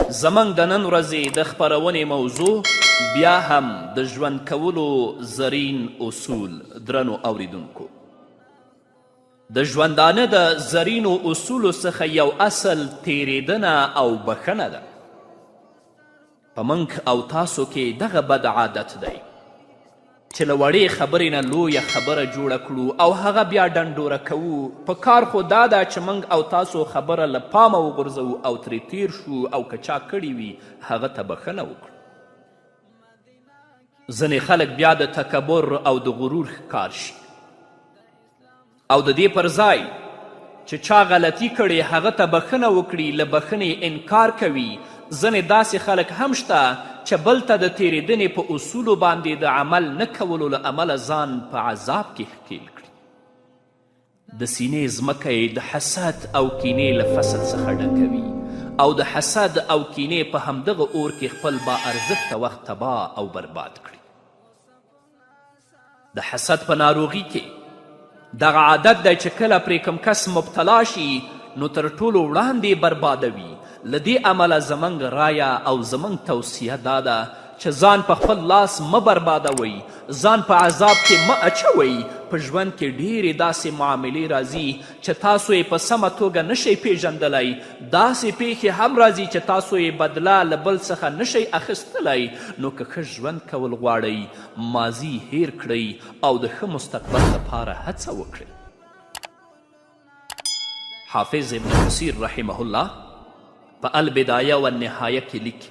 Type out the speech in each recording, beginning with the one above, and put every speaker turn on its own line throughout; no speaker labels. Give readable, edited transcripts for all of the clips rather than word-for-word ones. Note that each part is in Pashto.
زموږ د نن ورځې د خپرونې موضوع بیا هم د ژوند کولو زرین اصول. درنو اوریدونکو، د ژوندانه د زرینو اصولو څخه یو اصل تیریدنه او بخښنه ده. په موږ او تاسو کې دغه بد عادت دی چې له وړې خبرې نه لویه خبره جوړه کړو او هغه بیا ډنډوره کوو. په کار خو دا ده چې موږ او تاسو خبره له پامه وغورځوو او ترې تیر شو، او که چا کړي وي هغه ته بخښنه وکړو. ځینې خلک بیا د تکبر او د غرور ښکار شي او د دې پر ځای چې چا غلطي کړې هغه ته بخښنه وکړي، له بخښنې انکار کوي. ځینې داسې خلک هم شته چې بل ته د تیریدنې په اصولو باندې د عمل نه کولو له امله ځان په عذاب کې ښکیل کړي. د سینې ځمکه یې د حسد او کینې له فصل څخه ډکوي او د حسد او کینې په همدغه اور کې خپل با ارزښته وخت تباه او برباد کړي. د حسد په ناروغي کې دغه عادت دی چې کله پرې کوم کس مبتلا شي نو تر ټولو وړاندې بربادوي. له دې امله زموږ رایه او زموږ توصیه دا ده چې ځان په خپل لاس مه بربادوئ، ځان په عذاب کې مه اچوئ. په ژوند کې ډیرې داسې معاملې راځي چې تاسو یې په سمه توګه نشئ پیژندلی. داسې پیښې هم راځي چې تاسو یې بدله له بل څخه نشئ اخیستلی. نو که ښه ژوند کول غواړئ، ماضي هیر کړئ او د ښه مستقبل لپاره هڅه وکړئ. حافظ ابن کثیر رحمه الله په البدایه و النهایه کې لیکي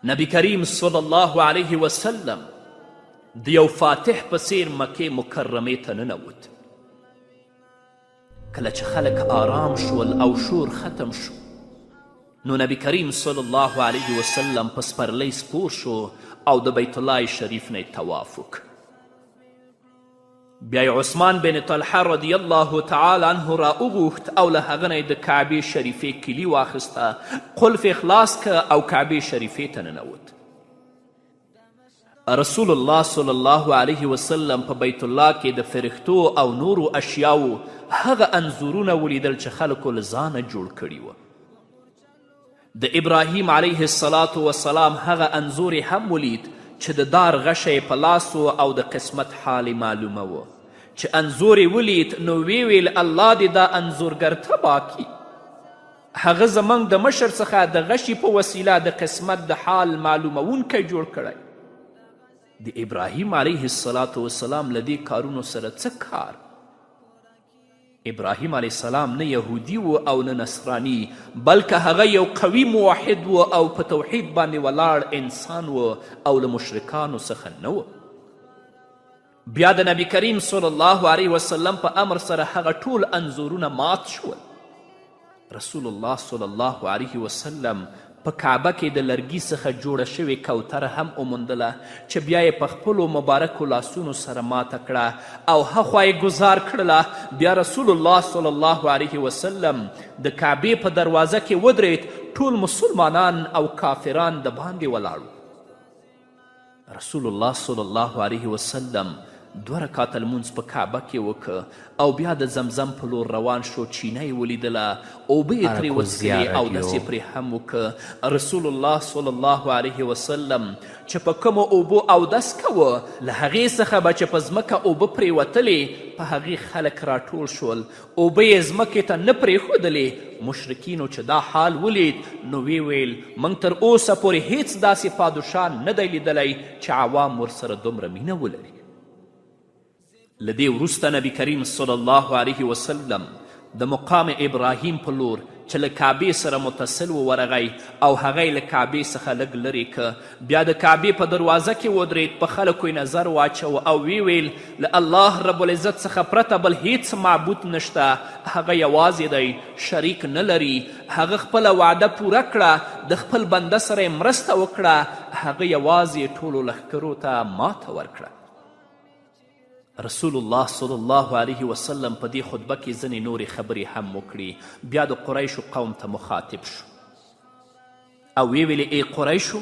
نبی کریم صلی الله علیه وسلم د یو فاتح په څیر مکې مکرمې ته ننوت. کله چې خلک آرام شول او شور ختم شو نو نبی کریم صلی الله علیه وسلم په سپرلی سپور شو او د بیت الله شریف نه طواف وکړ. بیا عثمان بن طلحه رضی الله تعالی عنه را وغوښت او له هغه نه د کعبې شریفې کلي واخیسته، قلف یې خلاص که او کعبې شریفې ته ننوت. رسول الله صلی الله علیه وسلم په بیت الله کې د فرښتو او نورو اشیاو هغه انځورونه ولیدل چې خلکو له ځانه جوړ کړي وه. د ابراهیم علیه السلام هغه انځور هم ولید چې د دار غشه په لاس او د قسمت حال معلومه و. چې انځور یې ولید نو ویل الله دې دا انځورګر تباه کړي. هغه زموږ د مشر څخه د غشي په وسیله د قسمت د حال معلومونکی جوړ کړی. د ابراهیم علیه السلام له دې کارونو سره څه کار؟ ابراهیم علیه السلام نه یهودي و او نه نصرانی، بلکه هغه یو قوي موحد و او په توحید باندې ولاړ انسان و او له مشرکانو څخه نه و. بیا د نبی کریم صلی الله علیه وسلم په امر سره هغه ټول انځورونه مات شول. رسول الله صلی الله علیه وسلم په کعبه کې د لرګي څخه جوړه شوې کوتره هم وموندله چې بیا یې په خپلو مبارکو لاسونو سره ماته کړه او هخوا یې ګزار کړله. بیا رسول الله صلی الله علیه وسلم د کعبې په دروازه کې ودرېد. ټول مسلمانان او کافران د باندې ولاړو. رسول الله صلی الله علیه وسلم 2 رکعاته لمونځ په کعبه کې وکړه او بیا د زمزم په لور روان شو. چینه یې ولیدله، اوبه یې ترې وڅښلې او داسې پرې هم وکړه. رسول الله صلی الله علیه وسلم چې په کومو اوبو اودس کوه له هغې څخه به چې په ځمکه اوبه پرېوتلې په هغې خلک راټول شول. اوبه یې ځمکې ته نه پرېښودلې. مشرکینو چې دا حال ولید نو ویل موږ تر اوسه پورې هیڅ داسې پادشاه نه دی لیدلی چې عوام ورسره دومره مینه ولري. له دې وروسته نبی کریم صلی الله علیه وسلم د مقام ابراهیم په لور چې له کعبې سره متصل و ورغی او هغه یې له کعبې څخه لږ لرې که. بیا د کعبې په دروازه کې ودرېد، په خلکو یې نظر واچو او ویل له الله رب العزت څخه پرته بل هیڅ معبود نشته، هغه یوازې دی، شریک نه لري. هغه خپله وعده پوره کړه، د خپل بنده سره یې مرسته وکړه، هغه یوازې ټولو لښکرو ته ماته ورکړه. رسول الله صلی الله علیه وسلم په دې خطبه کې ځینې نورې خبرې هم وکړي. بیا د قریشو قوم ته مخاطب شو او ویلې ای قریشو،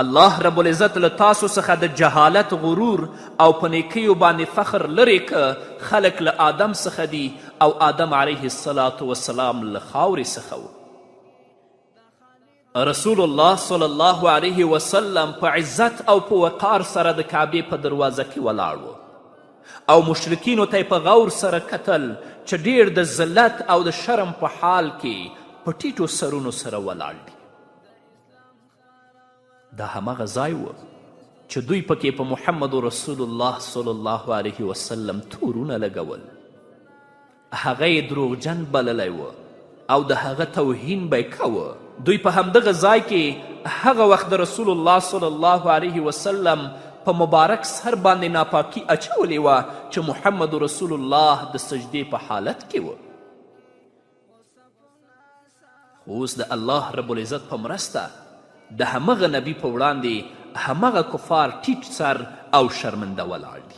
الله رب العزت له تاسو څخه د جهالت غرور او په نیکیو باندې فخر لرې که. خلک له آدم څخه دي او آدم علیه السلام له خاورې څخه و. رسول الله صلی الله علیه وسلم په عزت او په وقار سره د کعبې په دروازه کې ولاړ و او مشرکینو ته په غور سره کتل چې ډیر د ذلت او د شرم په حال کې په ټیټو سرونو سره ولاړ دي. دا همغه ځای و چې دوی پکې په محمد رسول الله صلی الله علیه وسلم تورونه لګول. هغه یې دروغجن بللی و او د هغه توهین به یې کوه. دوی په همدغه ځای کې هغه وخت د رسول الله صلی الله علیه وسلم په مبارک سر باندې ناپاکي اچولې وه چې محمد رسول الله د سجدې په حالت کې و. خو اوس د الله رب العزت په مرسته د همغه نبي په وړاندې همغه کفار ټیټ سر او شرمنده ولاړ دي.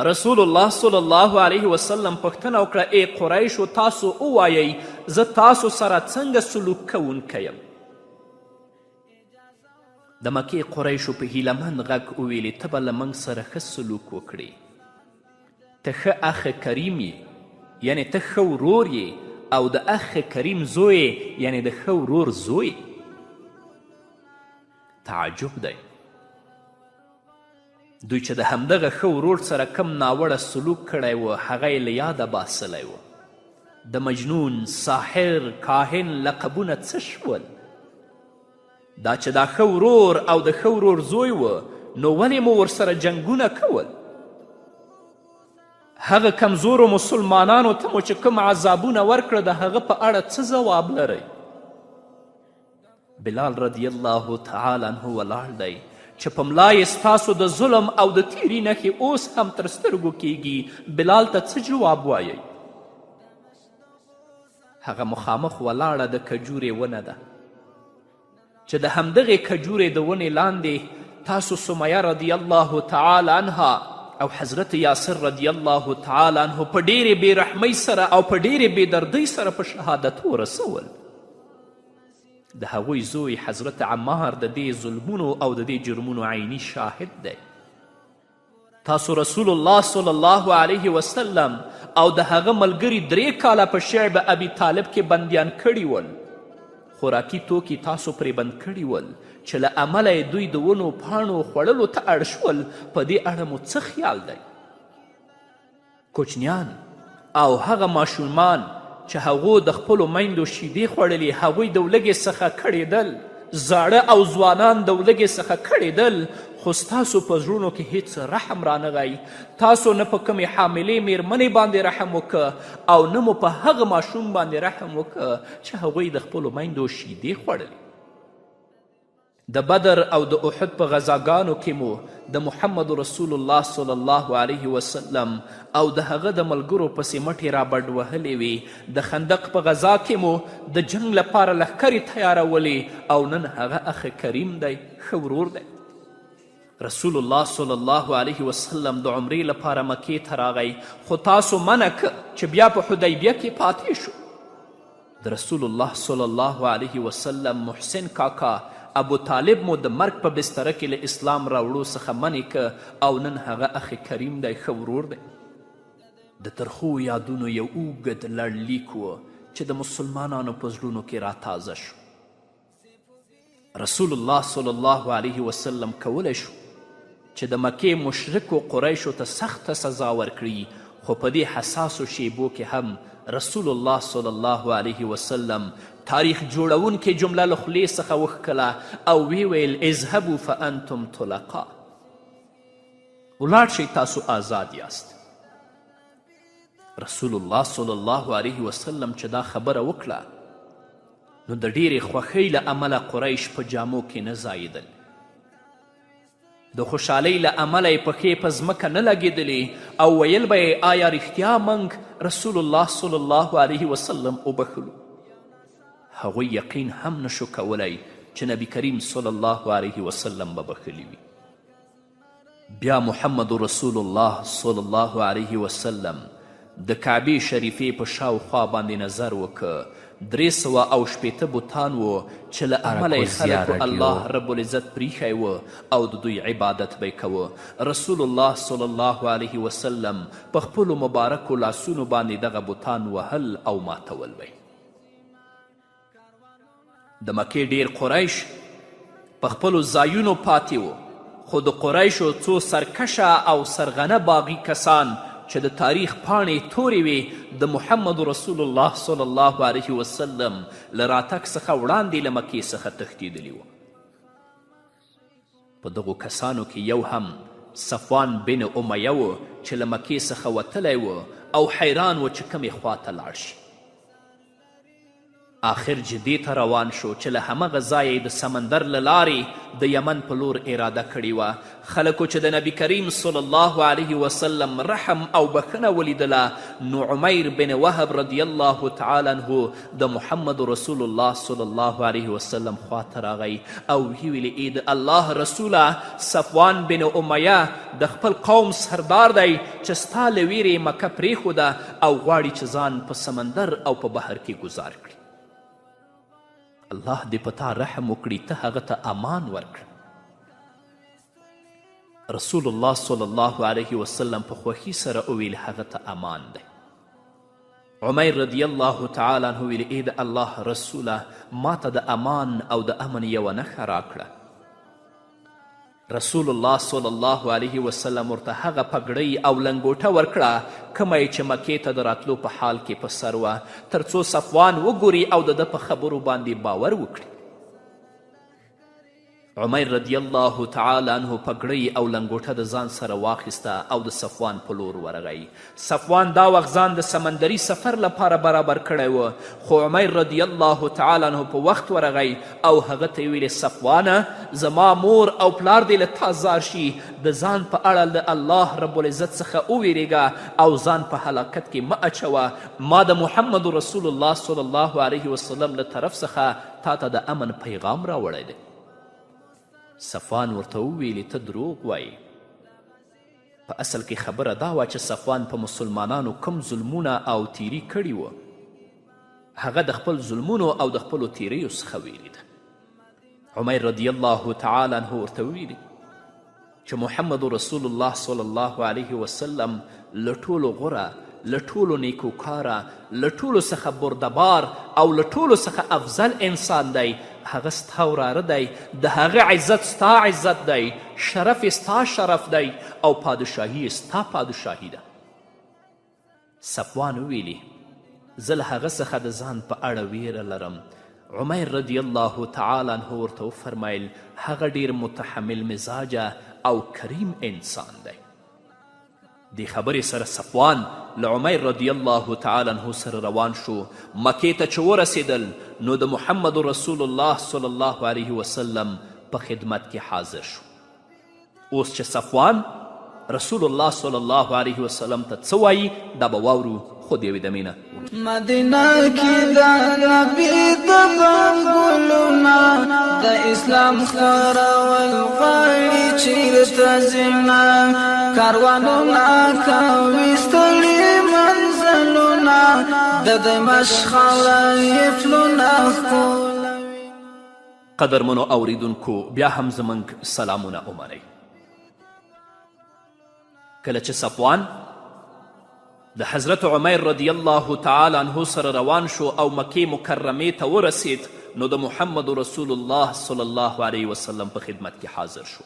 رسول الله صلی الله علیه وسلم پوښتنه وکړه ای قریشو تاسو ووایئ زه تاسو سره څنګه سلوک کوونکی یم. د مکې قریشو په هیلهمند غږ وویلې ته به له موږ سره ښه سلوک وکړې. ته ښه اخ کریم یې یعنې ته ښه ورور یې او د اخ کریم زوی یعنې د ښه ورور زوی. تعجب دی دوی چې د همدغه ښه ورور سره کم ناوړه سلوک کړی و هغه یې له یاده باسلی و. د مجنون، ساحر، کاهن لقبونه څه شول؟ دا چې دا ښه ورور او د ښه ورور زوی و نو ولې مو ورسره جنګونه کول؟ هغه کمزورو مسلمانانو ته مو چې کوم عذابونه ورکړه د هغه په اړه څه ځواب لرئ؟ بلال رضی الله تعالی عنه ولاړ دی چې په ملا یې ستاسو د ظلم او د تیري نښې اوس هم تر سترګو کیږي. بلال ته څه جواب وایئ؟ هغه مخامخ ولاړه د کجورې ونه ده چې د همدغې کجورې د ونې لاندې تاسو سمیه رضی الله تعالی عنها او حضرت یاسر رضی الله تعالی عنه په ډیرې بېرحمۍ سره او په ډیرې بېدردۍ سره په شهادت ورسول. د هغوی زوی حضرت عمار د دې ظلمونو او د دې جرمونو عیني شاهد دی. تاسو رسول الله صلی الله علیه وسلم او د هغه ملګري 3 کاله په شعب ابي طالب کې بندیان کړي ول. خوراکي توکي تاسو پرې بند کړي ول چې له امله یې دوی د ونو پاڼو خوړلو ته اړ شول. په دې اړه مو څه خیال دی؟ کوچنیان او هغه ماشومان چې هغو د خپلو میندو شیدې خوړلې هغوی د ولږې څخه کړېدل. زاړه او ځوانان د ولږې څخه کړېدل خو ستاسو په زړونو کې هیڅ رحم رانغی. تاسو نه په کومې حاملې میرمنې باندې رحم وکه او نه مو په هغه ماشوم باندې رحم وکه چې هغوی د خپلو میندو شیدې خوړلې. د بدر او د احد په غذاګانو کې مو د محمد رسول الله صلی الله علیه وسلم او د هغه د ملګرو پسې مټې رابډ وهلې وې. د خندق په غذا کې مو د جنگ لپاره لښکرې تیارولې او نن هغه اخ کریم دی، ښه ورور دی. رسول الله صلی الله علیه وسلم د عمرې لپاره مکې ته راغی خو تاسو منع چې بیا په حدیبیه کې پاتې شو. د رسول الله صلی الله علیه وسلم محسن کاکا ابو طالب مو د مرګ په بستره کې له اسلام راوړو څخه منې که او نن هغه اخ کریم دی، ښه ورور دی. د ترخو یادونو یو اوږد لړلیک و چې د مسلمانانو په زړونو کې راتازه شو. رسول الله صلی الله علیه وسلم کولی شو چې د مکې مشرکو قریشو ته سخته سزا ورکړي خو په دې حساسو شیبو کې هم رسول الله صلی الله علیه وسلم تاریخ جوړونکې جمله له خولې څخه وښکله او وی ویل اذهبوا فانتم طلقاء، ولاړ شئ تاسو آزاد یاست. رسول الله صلی الله علیه وسلم چې دا خبره وکړه نو د ډیرې خوښۍ له امله قریش په جامو کې نه ځایېدل. د خوشحالۍ له امله یې پښې په ځمکه نه لګېدلې او ویل به یې آیا رښتیا موږ رسول الله صلی الله علیه وسلم وبخلو. هغوی یقین هم نشو کولی چې نبی کریم صلی الله علیه وسلم به بخلي وي. بیا محمد رسول الله صلی الله علیه وسلم د کعبې شریفې په شاوخوا باندې نظر وکه. 360 بوتان و چې له امله یې خلکو الله رب العزت پریښی و او د دوی عبادت به یې کوه. رسول الله صلی الله علیه وسلم په خپلو مبارکو لاسونو باندې دغه بوتان وهل او ماتول به. د مکې ډیر قریش په خپلو ځایونو پاتې وو، خو د قریشو څو سرکشه او سرغنه باغي کسان چې د تاریخ پاڼې تورې وې د محمد رسول الله صلی الله علیه وسلم له راتګ څخه وړاندې له مکې څخه تښتېدلي وو. په دغو کسانو کې یو هم صفوان بن امیه و چې له مکې څخه وتلی و او حیران و چې کومې خواته لاړ شي. آخر جدې ته روان شو چې له همغه ځایه د سمندر له لارې د یمن په لور اراده کړې وه. خلکو چې د نبی کریم صلی الله علیه وسلم رحم او بخښنه ولیدله، نو عمیر بن وهب رضی الله تعالی عنه د محمد رسول الله صلی الله علیه وسلم خواته راغی او ویې ویلې ای د الله رسوله، صفوان بن امیه د خپل قوم سردار دی چې ستا له ویرې مکه پرېښوده او غواړي چې ځان په سمندر او په بحر کې ګزار کړي. الله دې په تا رحم وکړي، ته هغه ته امان ورکړه. رسول الله صلی الله علیه وسلم په خوښي سره وویل هغه ته امان دی. عمیر رضی الله تعالی عنه ویل ای د الله رسوله، ما ته د امان او د امن یوه نښه راکړه. رسول الله صلی الله علیه وسلم ورته هغه پګړۍ او لنګوټه ورکړه کومه یې چې مکې ته د راتلو په حال کې په سر وه، تر څو صفوان وګوري او د ده په خبرو باندې باور وکړي. عمیر رضی الله تعالی عنه پګړۍ او لنګوټه د ځان سره واخیسته او د صفوان په لور ورغی. صفوان دا وخت ځان د سمندري سفر لپاره برابر کړی و، خو عمیر رضی الله تعالی عنه په وخت ورغی او هغه ته یې ویلې صفوانه، زما مور او پلار دې له تا زار شي، د ځان په اړه د الله رب العزت څخه وویرېږه او ځان په هلاکت کې مه اچوه. ما د محمد رسول الله صلی الله علیه وسلم له طرف څخه تا ته د امن پیغام راوړی دی. صفوان ورته وویلې ته دروغ وایي. په اصل کې خبره دا وه چې صفوان په مسلمانانو کوم ظلمونه او تیري کړي وه، هغه د خپل ظلمونو او د خپلو تیریو څخه ویلي ده. عمیر رضی الله تعالی عنه ورته وویلي چې محمد رسول الله صلی الله علیه وسلم له ټولو غوره، له ټولو نیکوکاره، له ټولو څخه بردبار او له ټولو څخه افضل انسان دی. هغه ستا وراره دی، د هغه عزت ستا عزت دی، شرف ستا شرف دی او پادشاهي ستا پادشاهي ده. صفوان وویلي زه له هغه څخه د ځان په اړه ویره لرم. عمیر رضی الله تعالی عنه ورته وفرمیل هغه ډیر متحمل مزاجه او کریم انسان دی. دې خبرې سره صفوان له عمیر رضی الله تعالی عنه سره روان شو. مکې ته چې ورسېدل نو د محمد رسول الله صلی الله علیه وسلم په خدمت کې حاضر شو. اوس چې صفوان رسول الله صلی الله علیه وسلم ته څه وایي دا به واورو، خو د یوې دمې نه.
مدینه کې د نبي د ګلونه د اسلام خپرول غواړي چیرته ځینه کاروانونه کوي ستړي منزلونه د دمشق خاوره یفلونه ښکلوي.
قدرمنو اوریدونکو بیا هم زموږ سلامونه ومنئ. کله چې صفوان د حضرت عمیر رضی الله تعالی عنه سره روان شو او مکې مکرمې ته ورسید نو د محمد رسول الله صلی الله علیه وسلم په خدمت کې حاضر شو.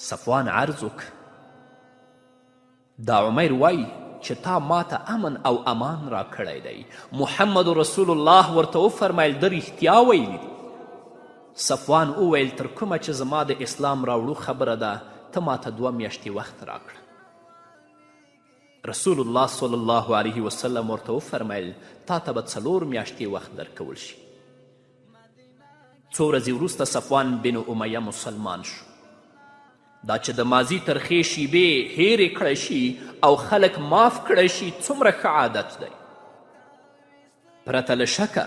صفوان عرض وک دا عمیر وایي چې تا ما ته امن او امان را کړی دی. محمد رسول الله ورته وفرمیل ده رښتیا ویلي دي. صفوان وویل تر کومه چې زما د اسلام راوړو خبره ده ته ما ته 2 میاشتې وخت راکړه. رسول الله صلی الله علیه وسلم ورته وفرمیل تا ته به 4 میاشتې وخت درکول شي. څو ورځې وروسته صفوان بن امیه مسلمان شو. دا چې د ماضي ترخې شیبې هیرې کړی شي او خلک معاف کړی شي څومره ښه عادت دی. پرته له شکه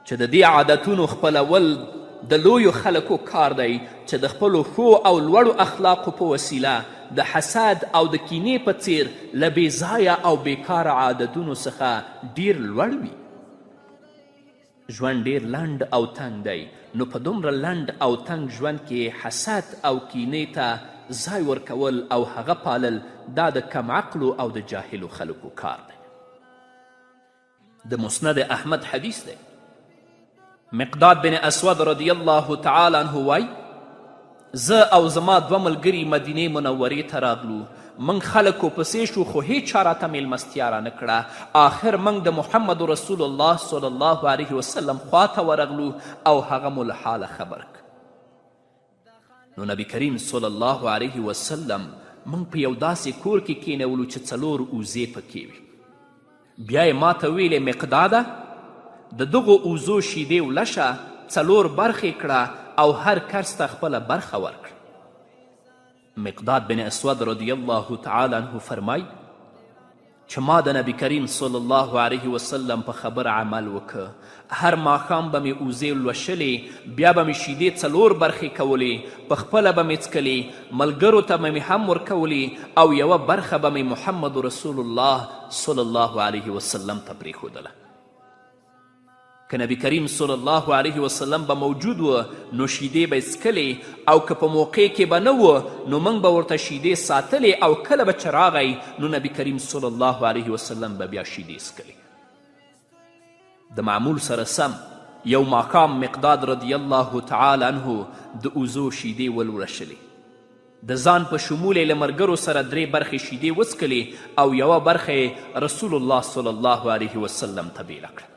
چې د دې عادتونو خپلول د لویو خلکو کار دی چې د خپلو ښو او لوړو اخلاقو په وسیله د حسد او د کینې په څیر له بېځایه او بیکاره عادتونو څخه ډیر لوړ وي. ژوند ډیر لنډ او تنګ دی، نو په دومره لنډ او تنګ ژوند کې حسد او کینې ته ځای ورکول او هغه پالل دا د کم عقلو او د جاهلو خلکو کار دی. د مسند احمد حدیث دی مقداد بن اسود رضی الله تعالی عنه وای زه او زما 2 ملګري مدینې منورې ته راغلو. موږ خلکو پسې شو خو هیچ چا راته میلمستیا رانه کړه. آخر موږ د محمد رسول الله صلی الله علیه وسلم خواته ورغلو او هغه مو له حاله خبر کړ. نو نبی کریم صلی الله علیه وسلم موږ په یو داسې کور کې کینولو چې 4 اوزې پکې وي. بیا یې ما ته ویلې مقداده د دغو اوزو شیدې ولشه 4 برخې کړه او هر کس ته خپله برخه ورکړه. مقداد بن اسود رضی الله تعالی عنه فرمای چې ما د نبی کریم صلی الله علیه وسلم په خبر عمل وکه. هر ماښام به مې اوزې لوشلې، بیا به مې شیدې 4 برخې کولې، په خپله به مې څکلې، ملګرو ته به مې هم ورکولې او یوه برخه به مې محمد رسول الله صلی الله علیه وسلم ته پرېښودله. که نبی کریم صلی الله علیه وسلم به موجود و نو شیدې به یې څکلې، او که په موقع کې به نه و نو موږ به ورته شیدې ساتلې، او کله به چې راغی نو نبی کریم صلی الله علیه وسلم به بیا شیدې څکلې. د معمول سره سم یو ماښام مقداد رضی الله تعالی عنه د اوزو شیدې ولوشلې. د ځان په شمول یې له ملګرو سره 3 برخې شیدې وڅکلې او یوه برخه رسول الله صلی الله علیه وسلم ته بیله کړه.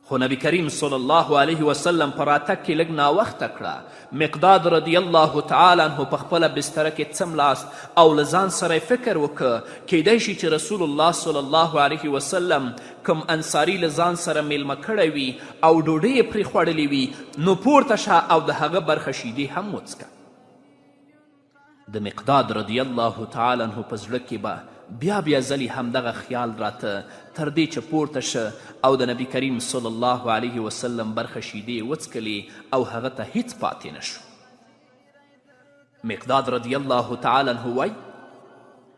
خو نبی کریم صلی الله علیه وسلم په راتګ کې لږ ناوخته کړه. مقداد رضی الله تعالی عنه په خپله بستره کې څملاست او له ځان سره فکر وکړه کیدای شي چې رسول الله صلی الله علیه وسلم کوم انصاري له ځان سره میلمه کړی وي او ډوډۍ یې پرې خوړلې وي، نو پورته شه او د هغه برخه شیدې هم وڅکه. د مقداد رضی الله تعالی عنه په زړه کې به بیا ځلې همدغه خیال راته تر دې چې پورته شه او د نبی کریم صلی الله علیه وسلم برخه شیدې وڅکلې او هغه ته هیڅ پاتې نشو. مقداد رضی الله تعالی عنه وای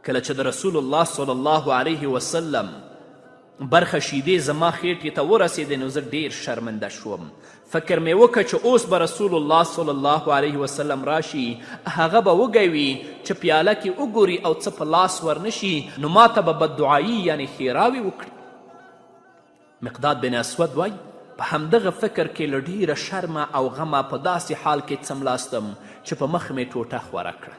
کله چې د رسول الله صلی الله علیه وسلم برخه شیدې زما خیټې ته ورسېدې نو زه ډیر شرمنده شوم. فکر مې وکړه چې اوس به رسول الله صلی الله علیه وسلم راشي، هغه به وږی وي چې پیاله کې وګوري او څه په لاس ورنشي نو ما ته به بددعایي یعنې ښېراوې وکړي. مقداد بن اسود وای په همدغه فکر کې له ډیره شرمه او غمه په داسې حال کې څملاستم چې په مخ مې ټوټه خوره کړه.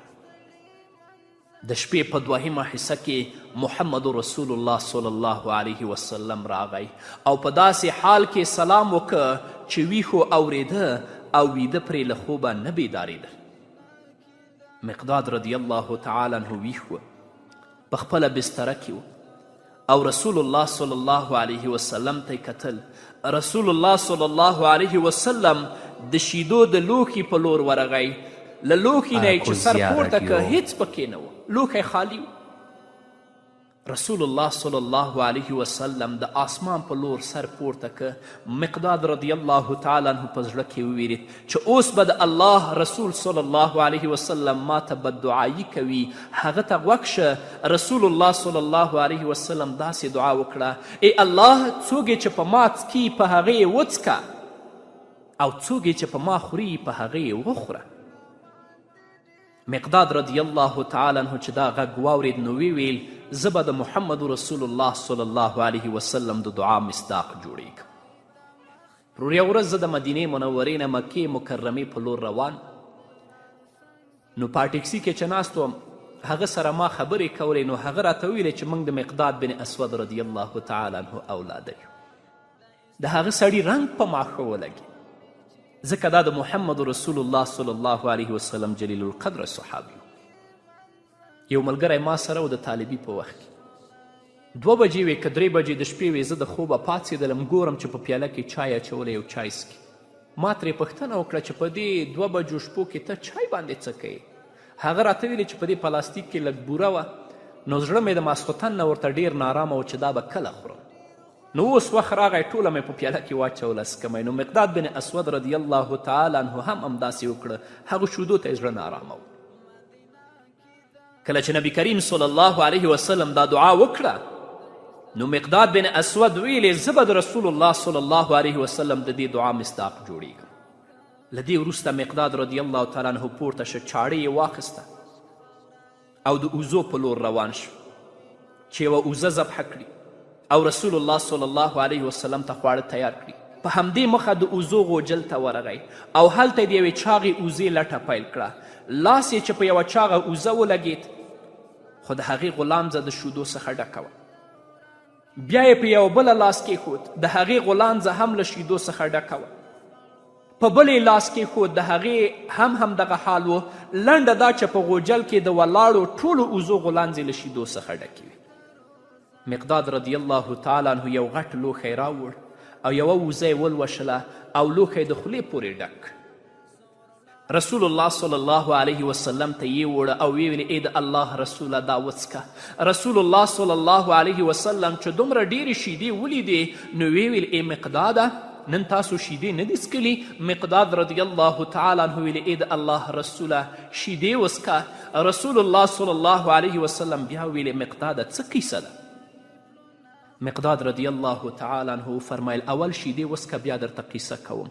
د شپې په 2مه حصه کې محمد رسول الله صلی الله علیه وسلم راغی او په داسې حال کې سلام وکړه چې ویښو اورېده او ویده پرې له خوبه نه بیدارېده. مقداد رضی الله تعالی عنه ویښ و، په خپله بستره کې و او رسول الله صلی الله علیه وسلم ته کتل. رسول الله صلی الله علیه وسلم د شیدو د لوښي په لور ورغی. له لوښي نه یې چې سر پورته که هیڅ پکې نه و، لوښی خالی و. رسول الله صلی الله علیه وسلم د آسمان په لور سر پورته که. مقداد رضی الله تعالی عنه په زړه کې وویرید چې اوس به د الله رسول صلی الله علیه وسلم ما ته بددعایي کوي. هغه ته غوږ شه. رسول الله صلی الله علیه وسلم داسې دعا وکړه: ای الله، څوک چې په ما څکي په هغې یې وڅکه، او څوک چې په ما خوري په هغې یې وخوره. مقداد رضی الله تعالی عنه چې دا غږ واورید نو ویل زه به د محمد رسول الله صلی الله علیه وسلم د دعا مصداق جوړیږم. پر یوه ورځ زه د مدینې منورې نه مکې مکرمې په لور روان، نو په ټکسي کې چې ناست وم هغه سره ما خبرې کولې، نو هغه راته ویلې چې موږ د مقداد بن اسود رضی الله تعالی عنه اولاده یو. د هغه سړي رنګ په ما ښه ولګي، ځکه دا د محمد رسول الله صلی الله علیه وسلم جلیل القدر صحابي و. یو ملګری ما سره و د طالبي په وخت کې 2 بجې وې که 3 بجې د شپې وې، زه د خوبه پاڅېدلم، ګورم چې په پیاله کې چای اچولی یو چای څکي. ما ترې پوښتنه وکړه چې په دې 2 بجو شپو کې ته چای باندې څه کوې؟ هغه راته ویلې چې په دې پلاستیک کې لږ بوره وه، نو زړه مې د ماسخوتن نه ورته ډېر نارامه و چې دا به کله خورم. نو اوس وخت راغی ټوله مې په پیاله کې واچوله څکمی. نو مقداد بن اسود رضی الله تعالی عنه هم همداسې وکړه، هغه شودو ته یې زړه نارامه و. کله چې نبی کریم صلی الله علیه وسلم دا دعا وکړه نو مقداد بن اسود ویلې زه به د رسول الله صلی الله علیه وسلم د دې دعا مصداق جوړیږم. له دې وروسته مقداد رضی الله تعالی عنه پورته شه، چاړې یې واخیسته او د اوزو په لور روان شو چې یوه اوزه ذبحه کړي او رسول الله صلی الله علیه وسلم ته خواړه تیار کړي. په همدې مخه د اوزو غوجل ته ورغی او هلته د یوې چاغې اوزې لټه پیل کړه. لاس یې چې په یوه چاغه اوزه ولګېد خو د هغې غلانځه د شیدو څخه ډکه وه. بیا یې په یو بله لاس کېښود، د هغې غلانځه هم له شیدو څخه ډکه وه. په بل یې لاس کېښود، د هغې هم همدغه حال و. لنډه دا چې په غوجل کې د ولاړو ټولو اوزو غلانځې له شیدو څخه ډکې وې. مقداد رضی الله تعالی عنه یو غټ لوښی راوړ او یوه وزه یې ولوشله او لوښی د خولې پورې ډک. رسول الله صلی الله علیه وسلم ته یې وړه او ویې ویلې ای د الله رسوله دا وڅکه. رسول الله صلی الله علیه وسلم چې دومره ډیرې شیدې ولیدې نو ویې ویل ای مقداده نن تاسو شیدې نه دي څکلي؟ مقداد رضی الله تعالی عنه ویلې ای د الله رسوله شیدې وڅکه. رسول الله صلی الله علیه وسلم بیا ویلې مقداده څه کیسه ده؟ مقداد رضی الله تعالی عنه فرمایل اول شیدې وڅکه بیا درته قیصه کوم.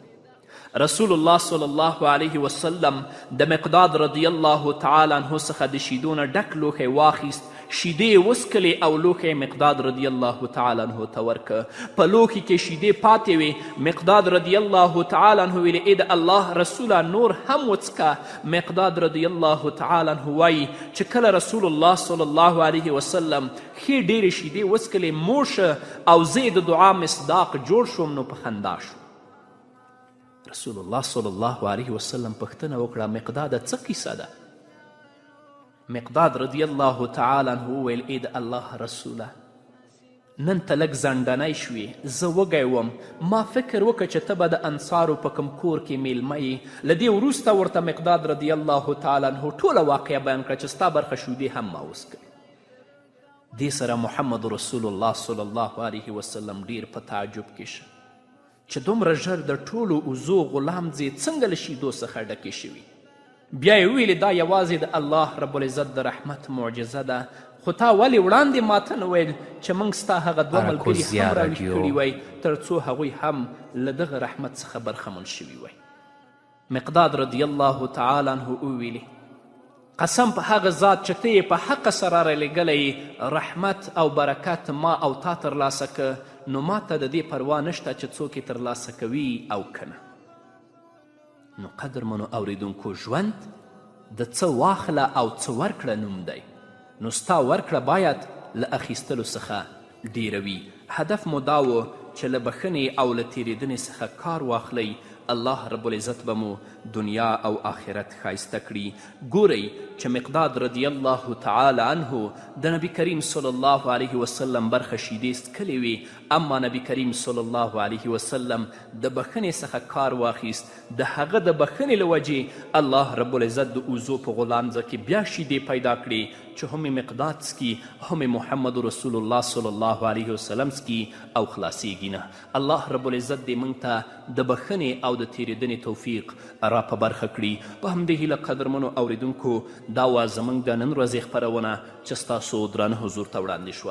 رسول الله صلی الله علیه وسلم د مقداد رضی الله تعالی عنه څخه د شیدو نه ډک لوښی واخیست، شیدې یې وڅکلې او لوښی مقداد رضی الله تعالی عنه ته ورکه. په لوښي کې شیدې پاتې وې. مقداد رضی الله تعالی عنه ویلې ای د الله رسوله نور هم وڅکه. مقداد رضی الله تعالی عنه وایي چې کله رسول الله صلی الله علیه وسلم ښې ډیرې شیدې وڅکلې موشه او زه د دعا مصداق جوړ شوم نو په خندا شو. رسول الله صلی الله علیه وسلم پوښتنه وکړه مقداده څه کیسه ده؟ مقداد رضی الله تعالی عنه وویل ای د الله رسوله نن ته لږ زنډنی شوې، زه وږی وم، ما فکر وکړه چې ته به د انصارو په کوم کور کې میلمه یې. له دې وروسته ورته مقداد رضی الله تعالی عنه ټوله واقعه بیان کړه چې ستا برخه شیدې هم ما وڅکلې. دې سره محمد رسول الله صلی الله علیه وسلم ډیر په تعجب کې شه چې دومره ژر د ټولو اوزو غلامځې څنګه له شیدو څخه ډکې شوي. بیا یې وویلې دا یوازې د الله رب العزت د رحمت معجزه ده، خو تا ولې وړاندې ماته نه ویل چې موږ ستا هغه دوه ملګري هم راویښ کړي وی تر څو هغوی هم له دغه رحمت څخه برخمن شوي وی. مقداد رضی الله تعالی عنه وویلې قسم په هغه ذات چې ته یې په حقه سره رالیږلی رحمت او برکت ما او تا ترلاسه که نو ما ته د دې پروا نشته چې څوک یې ترلاسه کوي او که نه. نو قدرمنو اوریدونکو ژوند د څه واخله او څه ورکړه نوم دی، نو ستا ورکړه باید له اخیستلو څخه ډیره وي. هدف مو دا و چې له بښنې او له تیریدنې څخه کار واخلئ. الله رب العزت به مو دنیا او آخرت ښایسته کړي. ګورئ چې مقداد رضی الله تعالی عنه د نبی کریم صلی الله علیه وسلم برخه شیدې څکلې وې، اما نبی کریم صلی الله علیه وسلم د بښنې څخه کار واخیست. د هغه د بښنې له وجې الله رب العزت د اوزو په غلانځه کې بیا شیدې پیدا کړې چې هم مقداد څکي هم محمد رسول الله صلی الله علیه وسلم څکي او خلاصیږي نه. الله رب العزت دې موږ ته د بښنې او د تیریدنې توفیق را په برخه کړي. په همدې هیله قدرمنو اوریدونکو دا وه زموږ د نن ورځې خپرونه چې ستاسو درانه حضور ته وړاندې شوه.